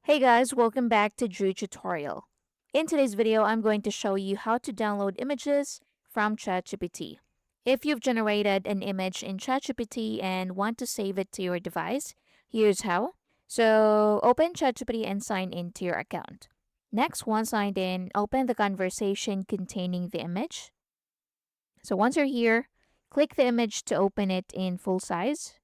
Hey guys, welcome back to Drew Tutorial. In today's video, I'm going to show you how to download images from ChatGPT. If you've generated an image in ChatGPT and want to save it to your device, here's how. So open ChatGPT and sign into your account. Next, once signed in, open the conversation containing the image. So once you're here, click the image to open it in full size.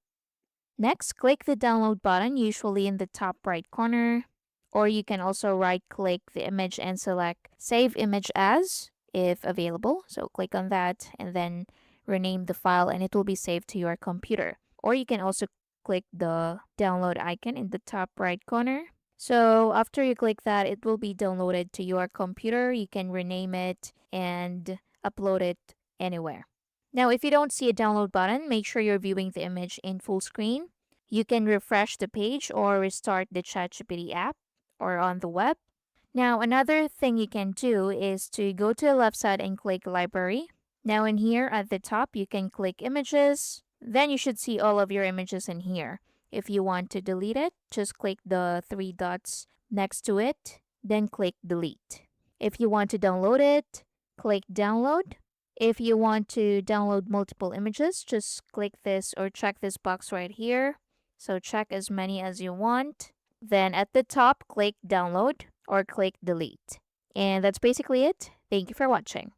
Next, click the download button, usually in the top right corner, or you can also right click the image and select Save Image As if available. So click on that and then rename the file and it will be saved to your computer. Or you can also click the download icon in the top right corner. So after you click that, it will be downloaded to your computer. You can rename it and upload it anywhere. Now, if you don't see a download button, make sure you're viewing the image in full screen. You can refresh the page or restart the ChatGPT app or on the web. Now, another thing you can do is to go to the left side and click Library. Now, in here at the top, you can click Images. Then you should see all of your images in here. If you want to delete it, just click the three dots next to it, then click Delete. If you want to download it, click Download. If you want to download multiple images, just click this or check this box right here. So check as many as you want. Then at the top, click download or click delete. And that's basically it. Thank you for watching.